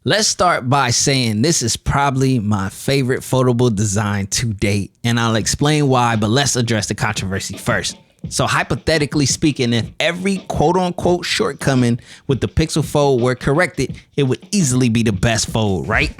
Let's start by saying this is probably my favorite Photoable design to date, and I'll explain why, but let's address the controversy first. So hypothetically speaking, if every quote-unquote shortcoming with the Pixel Fold were corrected, it would easily be the best fold, right?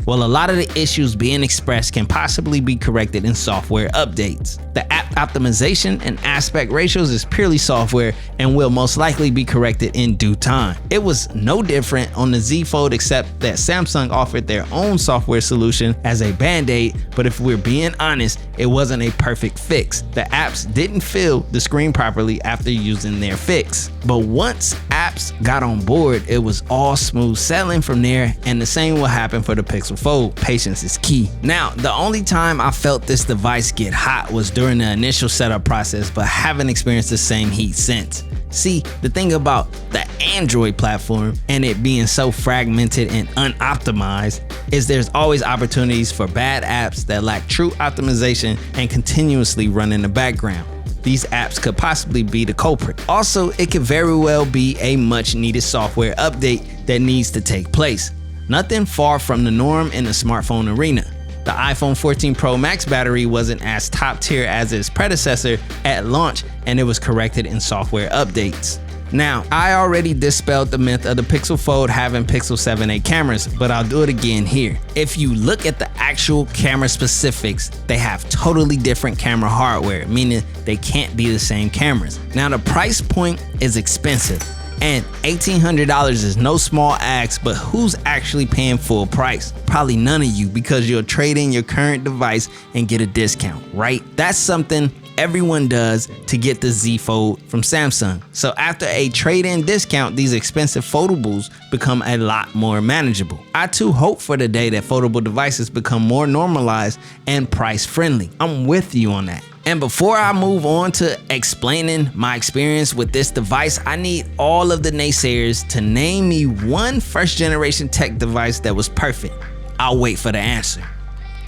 Well, a lot of the issues being expressed can possibly be corrected in software updates. The app optimization and aspect ratios is purely software and will most likely be corrected in due time. It was no different on the Z Fold except that Samsung offered their own software solution as a band-aid, but if we're being honest, it wasn't a perfect fix. The apps didn't fill the screen properly after using their fix. But once apps got on board, it was all smooth sailing from there, and the same will happen for the Pixel Fold. Patience is key. Now, the only time I felt this device get hot was during the initial setup process, but haven't experienced the same heat since. See, the thing about the Android platform and it being so fragmented and unoptimized is there's always opportunities for bad apps that lack true optimization and continuously run in the background. These apps could possibly be the culprit. Also, it could very well be a much needed software update that needs to take place. Nothing far from the norm in the smartphone arena. The iPhone 14 Pro Max battery wasn't as top tier as its predecessor at launch, and it was corrected in software updates. Now, I already dispelled the myth of the Pixel Fold having Pixel 7a cameras, but I'll do it again here. If you look at the actual camera specifics, they have totally different camera hardware, meaning they can't be the same cameras. Now, the price point is expensive, and $1,800 is no small ask, but who's actually paying full price? Probably none of you, because you'll trade in your current device and get a discount, right? That's something everyone does to get the Z Fold from Samsung. So after a trade-in discount, these expensive foldables become a lot more manageable. I too hope for the day that foldable devices become more normalized and price friendly. I'm with you on that. And before I move on to explaining my experience with this device, I need all of the naysayers to name me one first generation tech device that was perfect. I'll wait for the answer.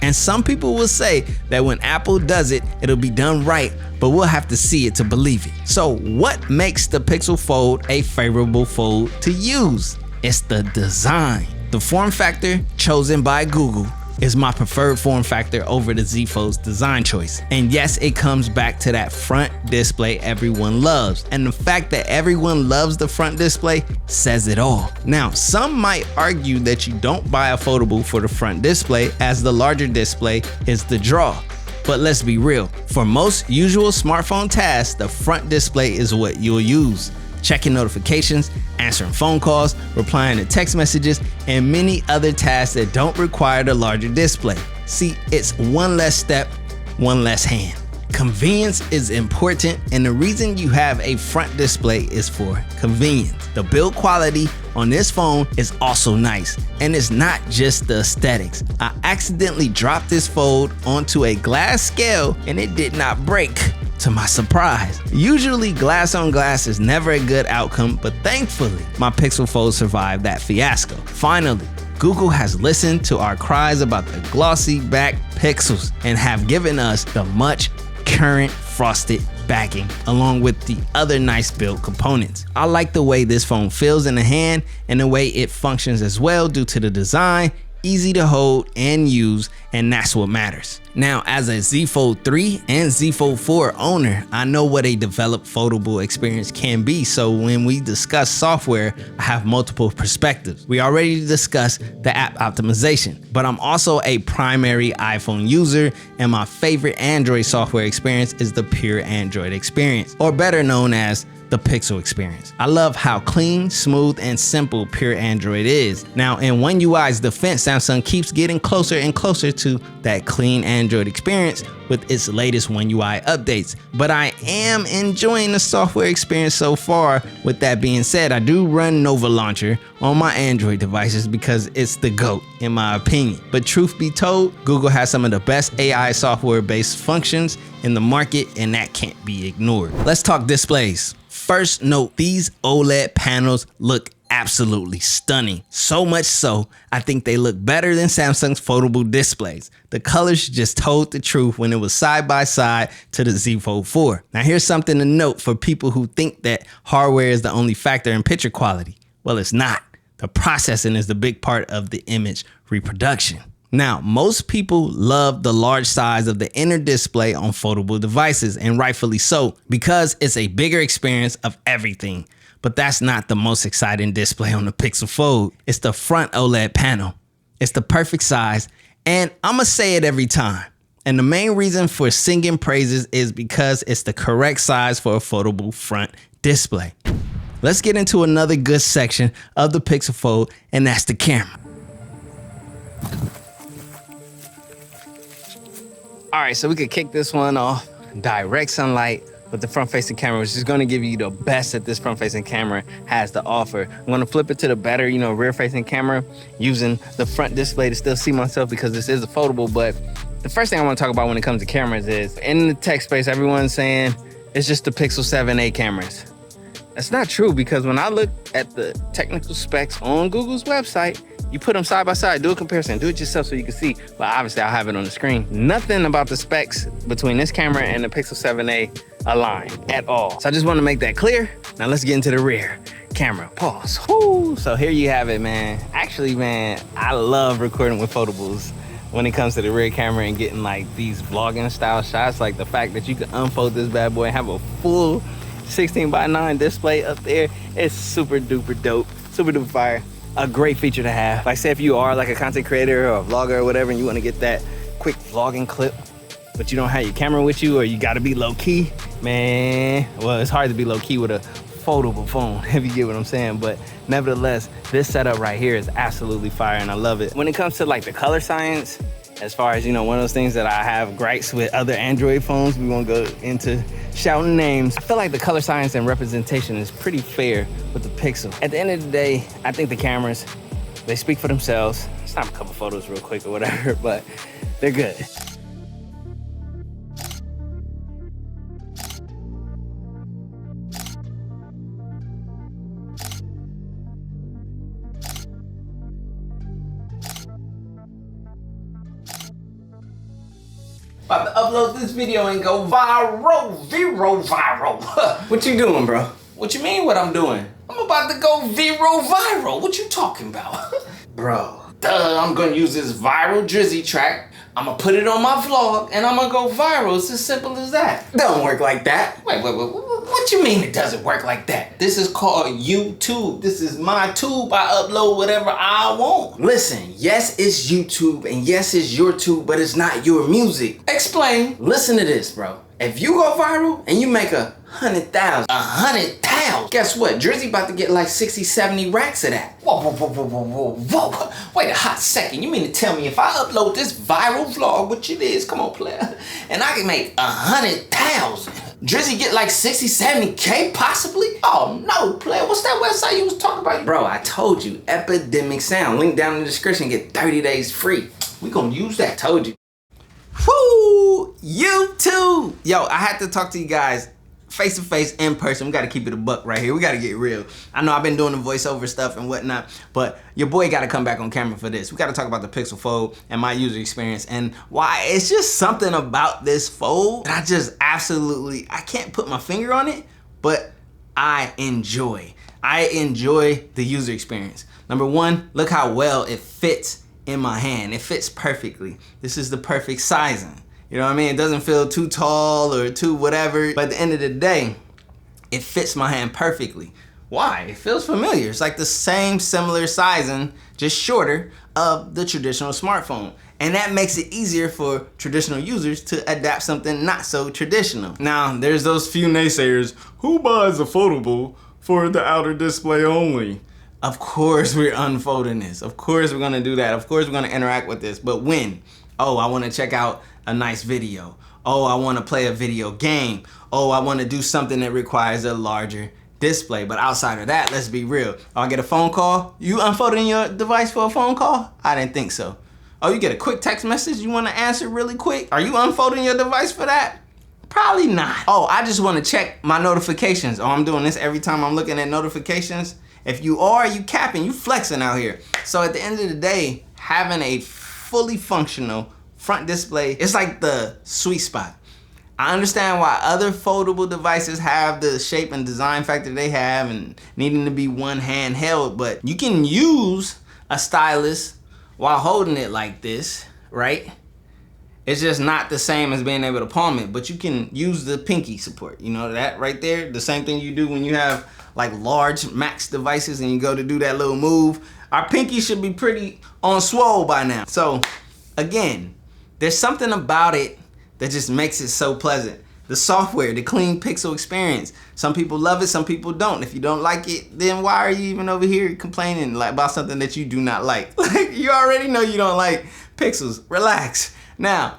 And some people will say that when Apple does it, it'll be done right, but we'll have to see it to believe it. So what makes the Pixel Fold a favorable fold to use? It's the design. The form factor chosen by Google is my preferred form factor over the Z Fold's design choice. And yes, it comes back to that front display everyone loves. And the fact that everyone loves the front display says it all. Now, some might argue that you don't buy a foldable for the front display, as the larger display is the draw. But let's be real, for most usual smartphone tasks, the front display is what you'll use. Checking notifications, answering phone calls, replying to text messages, and many other tasks that don't require the larger display. See, it's one less step, one less hand. Convenience is important, and the reason you have a front display is for convenience. The build quality on this phone is also nice, and it's not just the aesthetics. I accidentally dropped this fold onto a glass scale and it did not break, to my surprise. Usually glass on glass is never a good outcome, but thankfully my Pixel Fold survived that fiasco. Finally, Google has listened to our cries about the glossy back pixels and have given us the much current frosted backing along with the other nice build components. I like the way this phone feels in the hand and the way it functions as well due to the design, easy to hold and use, and that's what matters. Now, as a Z Fold 3 and Z Fold 4 owner, I know what a developed foldable experience can be, so when we discuss software, I have multiple perspectives. We already discussed the app optimization, but I'm also a primary iPhone user, and my favorite Android software experience is the pure Android experience, or better known as the Pixel experience. I love how clean, smooth, and simple pure Android is. Now, in One UI's defense, Samsung keeps getting closer and closer to that clean Android experience with its latest One UI updates. But I am enjoying the software experience so far. With that being said, I do run Nova Launcher on my Android devices because it's the GOAT in my opinion. But truth be told, Google has some of the best AI software-based functions in the market, and that can't be ignored. Let's talk displays. First note, these OLED panels look absolutely stunning. So much so, I think they look better than Samsung's foldable displays. The colors just told the truth when it was side by side to the Z Fold 4. Now here's something to note for people who think that hardware is the only factor in picture quality. Well, it's not. The processing is the big part of the image reproduction. Now, most people love the large size of the inner display on foldable devices, and rightfully so, because it's a bigger experience of everything. But that's not the most exciting display on the Pixel Fold. It's the front OLED panel. It's the perfect size, and I'ma say it every time. And the main reason for singing praises is because it's the correct size for a foldable front display. Let's get into another good section of the Pixel Fold, and that's the camera. All right, so we could kick this one off. Direct sunlight with the front-facing camera, which is gonna give you the best that this front-facing camera has to offer. I'm gonna flip it to the better, rear-facing camera, using the front display to still see myself because this is a foldable. But the first thing I wanna talk about when it comes to cameras is, in the tech space, everyone's saying it's just the Pixel 7a cameras. That's not true, because when I look at the technical specs on Google's website, you put them side by side, do a comparison, do it yourself so you can see. But obviously I'll have it on the screen. Nothing about the specs between this camera and the Pixel 7a align at all. So I just want to make that clear. Now let's get into the rear camera. Pause. Woo. So here you have it, man. Actually, man, I love recording with foldables when it comes to the rear camera and getting like these vlogging style shots. Like the fact that you can unfold this bad boy and have a full 16:9 display up there. It's super duper dope, super duper fire. A great feature to have. Like, say if you are like a content creator or a vlogger or whatever, and you want to get that quick vlogging clip, but you don't have your camera with you, or you got to be low key, man. Well, it's hard to be low key with a foldable phone, if you get what I'm saying. But nevertheless, this setup right here is absolutely fire, and I love it. When it comes to like the color science, as far as, one of those things that I have gripes with other Android phones, we won't go into shouting names. I feel like the color science and representation is pretty fair with the Pixel. At the end of the day, I think the cameras, they speak for themselves. Snap a couple photos real quick or whatever, but they're good. About to upload this video and go viral. What you doing, bro? What you mean what I'm doing? I'm about to go viral. What you talking about? Bro, I'm gonna use this viral Drizzy track. I'm gonna put it on my vlog and I'm gonna go viral. It's as simple as that. Don't work like that. Wait. What you mean it doesn't work like that? This is called YouTube. This is my tube. I upload whatever I want. Listen, yes, it's YouTube and yes, it's your tube, but it's not your music. Explain. Listen to this, bro. If you go viral and you make 100,000, guess what? Drizzy about to get like 60, 70 racks of that. Whoa. Wait a hot second. You mean to tell me if I upload this viral vlog, which it is, come on, player, and I can make 100,000, Drizzy get like 60, 70K possibly? Oh no, player. What's that website you was talking about? Bro, I told you, Epidemic Sound. Link down in the description, get 30 days free. We gonna use that, told you. Woo! YouTube! Yo, I had to talk to you guys face to face, in person. We gotta keep it a buck right here. We gotta get real. I know I've been doing the voiceover stuff and whatnot, but your boy gotta come back on camera for this. We gotta talk about the Pixel Fold and my user experience and why it's just something about this fold that I just absolutely, I can't put my finger on it, but I enjoy. I enjoy the user experience. Number one, look how well it fits in my hand. It fits perfectly. This is the perfect sizing. You know what I mean? It doesn't feel too tall or too whatever, but at the end of the day, it fits my hand perfectly. Why? It feels familiar. It's like the same similar sizing, just shorter, of the traditional smartphone. And that makes it easier for traditional users to adapt something not so traditional. Now, there's those few naysayers, who buys a foldable for the outer display only? Of course we're unfolding this. Of course we're gonna do that. Of course we're gonna interact with this. But when? Oh, I wanna check out a nice video. Oh, I wanna play a video game. Oh, I wanna do something that requires a larger display. But outside of that, let's be real. Oh, I get a phone call? You unfolding your device for a phone call? I didn't think so. Oh, you get a quick text message you wanna answer really quick? Are you unfolding your device for that? Probably not. Oh, I just wanna check my notifications. Oh, I'm doing this every time I'm looking at notifications. If you are, you capping, you flexing out here. So at the end of the day, having a fully functional front display, it's like the sweet spot. I understand why other foldable devices have the shape and design factor they have and needing to be one hand held, but you can use a stylus while holding it like this, right? It's just not the same as being able to palm it, but you can use the pinky support. You know that right there? The same thing you do when you have like large max devices and you go to do that little move. Our pinky should be pretty on swole by now. So again, there's something about it that just makes it so pleasant. The software, the clean pixel experience. Some people love it, some people don't. If you don't like it, then why are you even over here complaining like about something that you do not like? Like, you already know you don't like pixels. Relax. Now,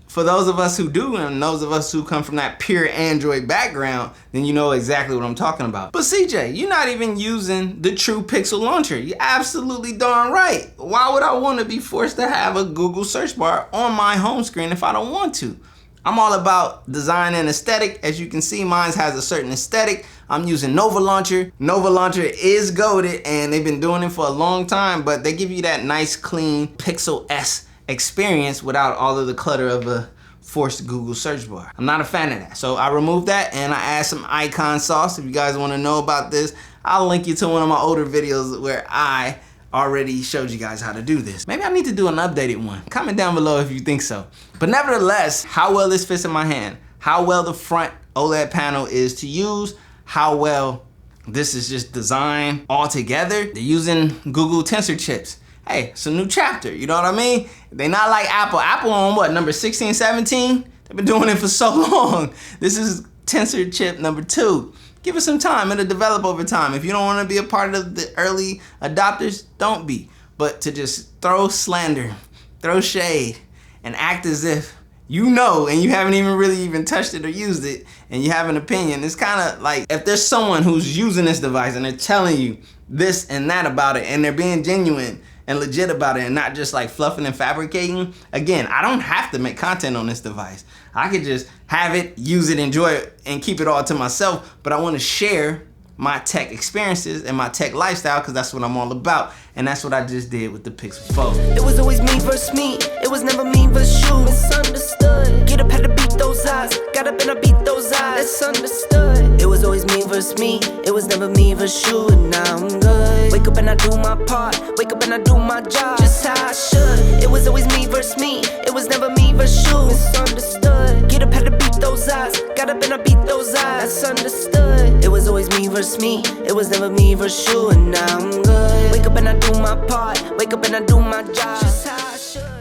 for those of us who do, and those of us who come from that pure Android background, then you know exactly what I'm talking about. But CJ, you're not even using the true pixel launcher. You're absolutely darn right. Why would I want to be forced to have a Google search bar on my home screen if I don't want to? I'm all about design and aesthetic. As you can see, mine has a certain aesthetic. I'm using Nova Launcher. Nova Launcher is goated, and they've been doing it for a long time, but they give you that nice, clean Pixel-esque experience without all of the clutter of a forced Google search bar. I'm not a fan of that. So I removed that and I add some icon sauce. If you guys want to know about this, I'll link you to one of my older videos where I already showed you guys how to do this. Maybe I need to do an updated one. Comment down below if you think so. But nevertheless, how well this fits in my hand, how well the front OLED panel is to use, how well this is just designed all together. They're using Google Tensor chips. Hey, it's a new chapter, you know what I mean? They not like Apple. Apple on what, number 16, 17? They've been doing it for so long. This is Tensor chip number 2. Give it some time, it'll develop over time. If you don't wanna be a part of the early adopters, don't be. But to just throw slander, throw shade, and act as if you know and you haven't even really even touched it or used it, and you have an opinion, it's kinda like if there's someone who's using this device and they're telling you this and that about it, and they're being genuine and legit about it and not just like fluffing and fabricating. Again, I don't have to make content on this device. I could just have it, use it, enjoy it, and keep it all to myself, but I wanna share my tech experiences and my tech lifestyle because that's what I'm all about. And that's what I just did with the Pixel Fold. It was always me versus me. It was never me versus you. Misunderstood. Get up, had to beat those eyes. Got up and I beat those eyes. It's understood. It was always me versus me. It was never me versus you. And now I'm good. Wake up and I do my part. Wake up and I do my job just how I should. It was always me versus me. It was never me versus you. Misunderstood. Get up, had to beat those eyes. Got up and I beat those eyes. That's understood. It was always me versus me. It was never me versus you. And now I'm good. Wake up and I do my part. Wake up and I do my job just how I should.